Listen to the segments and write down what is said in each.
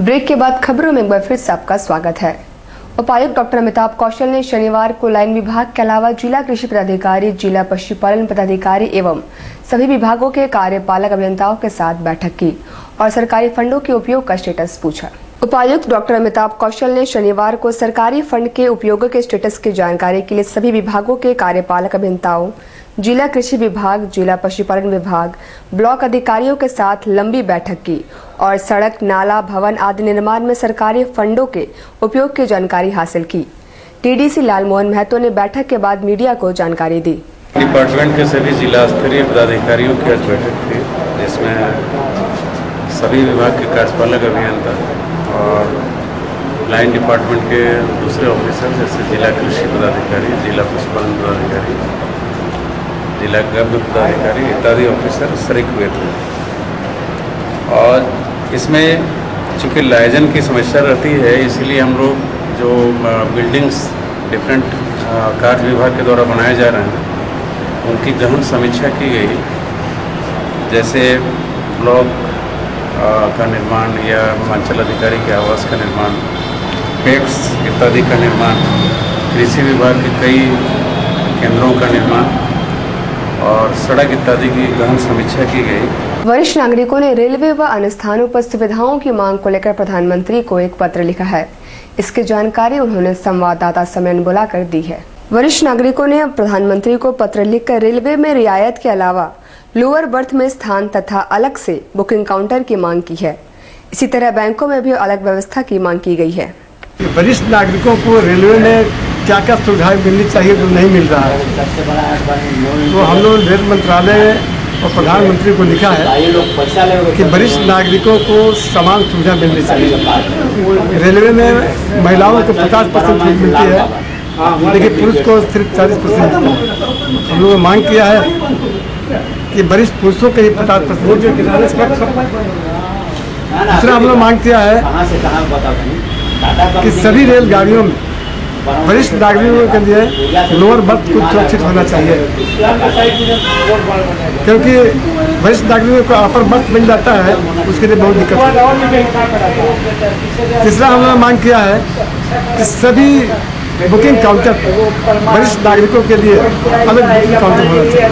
Break के बाद खबरों में एक बार फिर से आपका स्वागत है। उपायुक्त डॉक्टर अमिताभ कौशल ने शनिवार को लाइन विभाग के अलावा जिला कृषि पदाधिकारी, जिला पशुपालन पदाधिकारी एवं सभी विभागों के कार्यपालक अभियंताओं के साथ बैठक की और सरकारी फंडों के उपयोग का स्टेटस पूछा। उपायुक्त डॉक्टर अमिताभ कौशल ने शनिवार को सरकारी फंड के उपयोग के स्टेटस की जानकारी के लिए सभी विभागों के कार्यपालक अभियंताओं, जिला कृषि विभाग, जिला पशुपालन विभाग, ब्लॉक अधिकारियों के साथ लंबी बैठक की और सड़क, नाला, भवन आदि निर्माण में सरकारी फंडों के उपयोग की जानकारी हासिल की। टीडीसी लालमोहन महतो ने बैठक के बाद मीडिया को जानकारी दी। डिपार्टमेंट के सभी जिला स्तरीय पदाधिकारियों की आज बैठक थी, जिसमें सभी विभाग के कार्यपालक अभियंता और लाइन डिपार्टमेंट के दूसरे ऑफिसर जैसे जिला कृषि पदाधिकारी, जिला पशुपालन पदाधिकारी, जिला गर्भ पदाधिकारी इत्यादि ऑफिसर शरीक हुए थे। और इसमें चूँकि लाइजन की समस्या रहती है, इसीलिए हम लोग जो बिल्डिंग्स डिफरेंट कार्य विभाग के द्वारा बनाए जा रहे हैं उनकी गहन समीक्षा की गई। जैसे ब्लॉक का निर्माण या अंचल अधिकारी के आवास का निर्माण, पैक्स इत्यादि का निर्माण, कृषि विभाग के कई केंद्रों का निर्माण और सड़क इत्यादि की गहन समीक्षा की गई। वरिष्ठ नागरिकों ने रेलवे व अन्य स्थानों पर सुविधाओं की मांग को लेकर प्रधानमंत्री को एक पत्र लिखा है। इसकी जानकारी उन्होंने संवाददाता सम्मेलन बुलाकर दी है। वरिष्ठ नागरिकों ने प्रधानमंत्री को पत्र लिखकर रेलवे में रियायत के अलावा लोअर बर्थ में स्थान तथा अलग से बुकिंग काउंटर की मांग की है। इसी तरह बैंकों में भी अलग व्यवस्था की मांग की गई है। वरिष्ठ नागरिकों को रेलवे में क्या क्या सुविधाएं मिलनी चाहिए जो नहीं मिल रहा है, तो हम लोग रेल मंत्रालय और प्रधानमंत्री को लिखा है कि वरिष्ठ नागरिकों को समान सुविधा मिलनी चाहिए। रेलवे में महिलाओं को 50% छूट मिलती है, लेकिन पुरुष को सिर्फ 40% मिलती है। हम लोगों ने मांग किया है कि वरिष्ठ पुरुषों के ही 50%। दूसरा हम लोग मांग किया है कि सभी रेलगाड़ियों में वरिष्ठ नागरिकों के लिए लोअर बर्थ को सुरक्षित होना चाहिए, क्योंकि वरिष्ठ नागरिकों को अपर बर्थ मिल जाता है, उसके लिए बहुत दिक्कत है। तीसरा हमने मांग किया है कि सभी बुकिंग काउंटर वरिष्ठ नागरिकों के लिए अलग बुकिंग काउंटर होना चाहिए।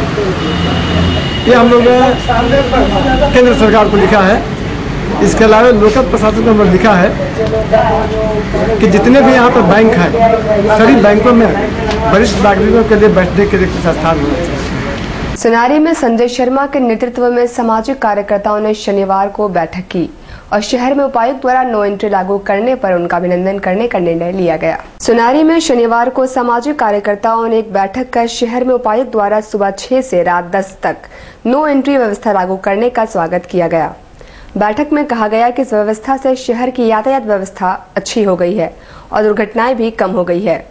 ये हम लोग ने केंद्र सरकार को लिखा है। इसके अलावा लोकल प्रशासन को हमने लिखा है कि जितने भी यहाँ पर बैंक हैं, सभी बैंकों में वरिष्ठ नागरिकों के लिए बैठने के लिए कुछ स्थान होना चाहिए। सुनारी में संजय शर्मा के नेतृत्व में सामाजिक कार्यकर्ताओं ने शनिवार को बैठक की और शहर में उपायुक्त द्वारा नो एंट्री लागू करने पर उनका अभिनंदन करने का निर्णय लिया गया। सुनारी में शनिवार को सामाजिक कार्यकर्ताओं ने एक बैठक कर शहर में उपायुक्त द्वारा सुबह 6 से रात 10 तक नो एंट्री व्यवस्था लागू करने का स्वागत किया गया। बैठक में कहा गया कि इस व्यवस्था से शहर की यातायात व्यवस्था अच्छी हो गई है और दुर्घटनाएं भी कम हो गई है।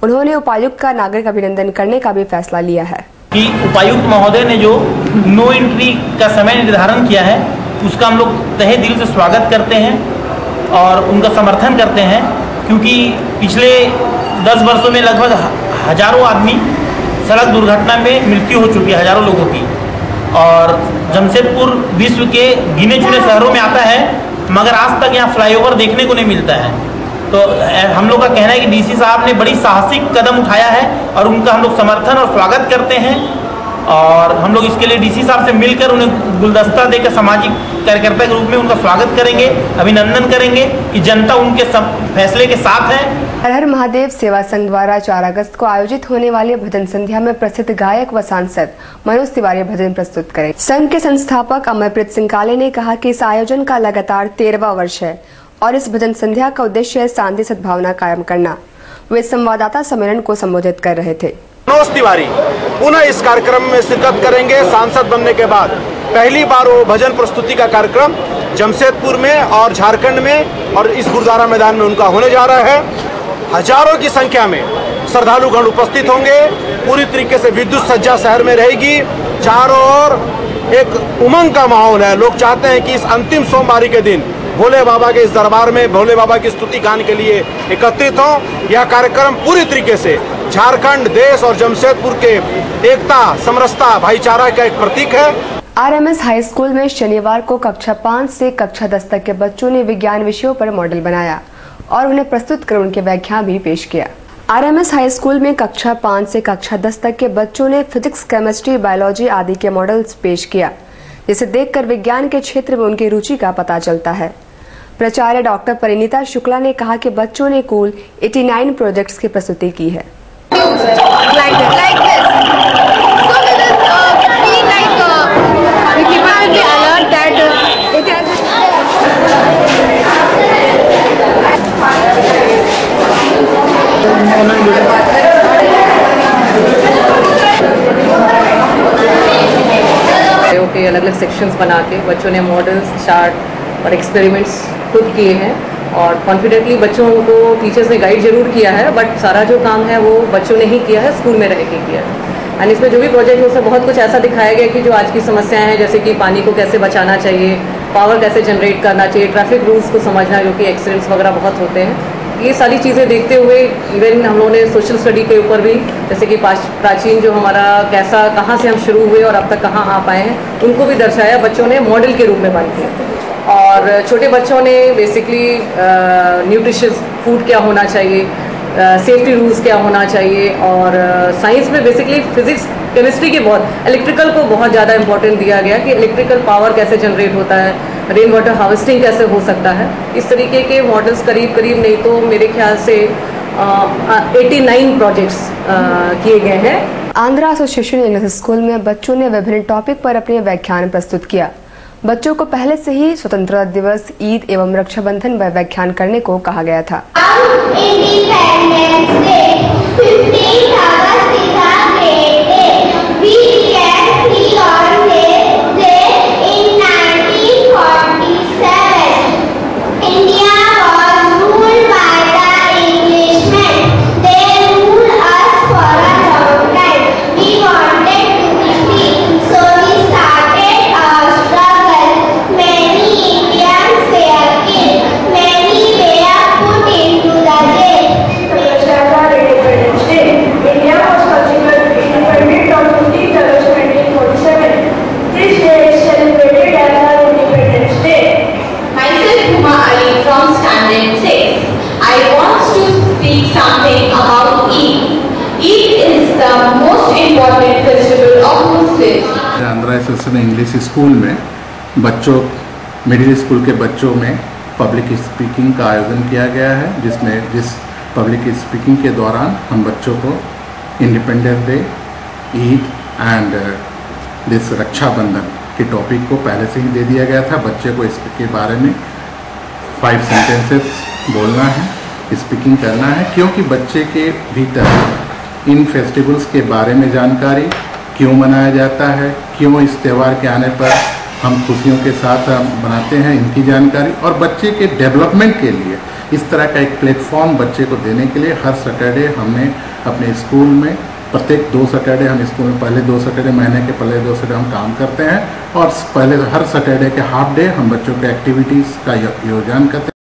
उन्होंने उपायुक्त का नागरिक अभिनंदन करने का भी फैसला लिया है कि उपायुक्त महोदय ने जो नो एंट्री का समय निर्धारण किया है उसका हम लोग तहे दिल से स्वागत करते हैं और उनका समर्थन करते हैं, क्योंकि पिछले 10 वर्षों में लगभग हजारों आदमी सड़क दुर्घटना में मृत्यु हो चुकी है, हजारों लोगों की। और जमशेदपुर विश्व के गिने चुने शहरों में आता है, मगर आज तक यहाँ फ्लाईओवर देखने को नहीं मिलता है। तो हम लोग का कहना है कि डीसी साहब ने बड़ी साहसिक कदम उठाया है और उनका हम लोग समर्थन और स्वागत करते हैं। और हम लोग इसके लिए डीसी साहब से मिलकर उन्हें गुलदस्ता देकर सामाजिक कार्यकर्ता के रूप में उनका स्वागत करेंगे, अभिनंदन करेंगे कि जनता उनके फैसले के साथ है। हर हर महादेव सेवा संघ द्वारा 4 अगस्त को आयोजित होने वाली भजन संध्या में प्रसिद्ध गायक व सांसद मनोज तिवारी भजन प्रस्तुत करें। संघ के संस्थापक अमरप्रीत सिंह काले ने कहा कि इस आयोजन का लगातार 13वां वर्ष है और इस भजन संध्या का उद्देश्य है शांति सद्भावना कायम करना। वे संवाददाता सम्मेलन को संबोधित कर रहे थे। मनोज तिवारी पुनः इस कार्यक्रम में शिरकत करेंगे। सांसद बनने के बाद पहली बार वो भजन प्रस्तुति का कार्यक्रम जमशेदपुर में और झारखंड में और इस गुरुद्वारा मैदान में उनका होने जा रहा है। हजारों की संख्या में श्रद्धालुगण उपस्थित होंगे। पूरी तरीके से विद्युत सज्जा शहर में रहेगी। चारों ओर एक उमंग का माहौल है। लोग चाहते हैं कि इस अंतिम सोमवारी के दिन भोले बाबा के इस दरबार में भोले बाबा की स्तुति गान के लिए एकत्रित हों। यह कार्यक्रम पूरी तरीके से झारखंड, देश और जमशेदपुर के एकता, समरसता, भाईचारा का एक प्रतीक है। RMS हाई स्कूल में शनिवार को कक्षा 5 से कक्षा 10 तक के बच्चों ने विज्ञान विषयों पर मॉडल बनाया और उन्हें प्रस्तुत कर उनके व्याख्यान भी पेश किया। RMS हाई स्कूल में कक्षा 5 से कक्षा 10 तक के बच्चों ने फिजिक्स, केमिस्ट्री, बायोलॉजी आदि के मॉडल्स पेश किया, जिसे देखकर विज्ञान के क्षेत्र में उनकी रुचि का पता चलता है। प्राचार्य डॉक्टर परिणीता शुक्ला ने कहा कि बच्चों ने कुल 89 प्रोजेक्ट्स की प्रस्तुति की है। के अलग अलग सेक्शंस बना के बच्चों ने मॉडल्स, चार्ट और एक्सपेरिमेंट्स खुद किए हैं और कॉन्फिडेंटली बच्चों को टीचर्स ने गाइड जरूर किया है, बट सारा जो काम है वो बच्चों ने ही किया है, स्कूल में रह के किया है। एंड इसमें जो भी प्रोजेक्ट है उसमें बहुत कुछ ऐसा दिखाया गया कि जो आज की समस्याएं हैं, जैसे कि पानी को कैसे बचाना चाहिए, पावर कैसे जनरेट करना चाहिए, ट्रैफिक रूल्स को समझना, जो कि एक्सीडेंट्स वगैरह बहुत होते हैं, ये सारी चीज़ें देखते हुए इवन हम लोगों ने सोशल स्टडी के ऊपर भी, जैसे कि प्राचीन जो हमारा कैसा, कहाँ से हम शुरू हुए और अब तक कहाँ आ पाए हैं, उनको भी दर्शाया बच्चों ने मॉडल के रूप में बन के। और छोटे बच्चों ने बेसिकली न्यूट्रिशियस फूड क्या होना चाहिए, सेफ्टी रूल्स क्या होना चाहिए, और साइंस में बेसिकली फिजिक्स, केमिस्ट्री के बहुत, इलेक्ट्रिकल को बहुत ज़्यादा इंपॉर्टेंट दिया गया कि इलेक्ट्रिकल पावर कैसे जनरेट होता है, रेन वाटर हार्वेस्टिंग कैसे हो सकता है। इस तरीके के मॉडल्स करीब नहीं तो मेरे ख्याल से 89 प्रोजेक्ट्स किए गए हैं। आंध्रा एसोसिएशन इंग्लिश स्कूल में बच्चों ने विभिन्न टॉपिक पर अपने व्याख्यान प्रस्तुत किया। बच्चों को पहले से ही स्वतंत्रता दिवस, ईद एवं रक्षाबंधन पर व्याख्यान करने को कहा गया था। आंध्रा एसोसिएशन इंग्लिश स्कूल में बच्चों, मिडिल स्कूल के बच्चों में पब्लिक स्पीकिंग का आयोजन किया गया है, जिस पब्लिक स्पीकिंग के दौरान हम बच्चों को independence day, Eid and this Raksha Bandhan के टॉपिक को पहले से ही दे दिया गया था। बच्चे को इसके बारे में 5 सेंटेंसेस बोलना है, स्पीकिंग करना है, क्योंकि बच्चे के भीतर इन फेस्टिवल्स के बारे में जानकारी, क्यों मनाया जाता है, क्यों इस त्यौहार के आने पर हम खुशियों के साथ मनाते हैं, इनकी जानकारी, और बच्चे के डेवलपमेंट के लिए इस तरह का एक प्लेटफॉर्म बच्चे को देने के लिए हर सैटरडे हमने अपने स्कूल में, प्रत्येक 2 सैटरडे हम स्कूल में, पहले 2 सैटरडे, महीने के पहले 2 सैटरडे हम काम करते हैं, और पहले हर सैटरडे के हाफ डे हम बच्चों के एक्टिविटीज़ का योगदान करते हैं।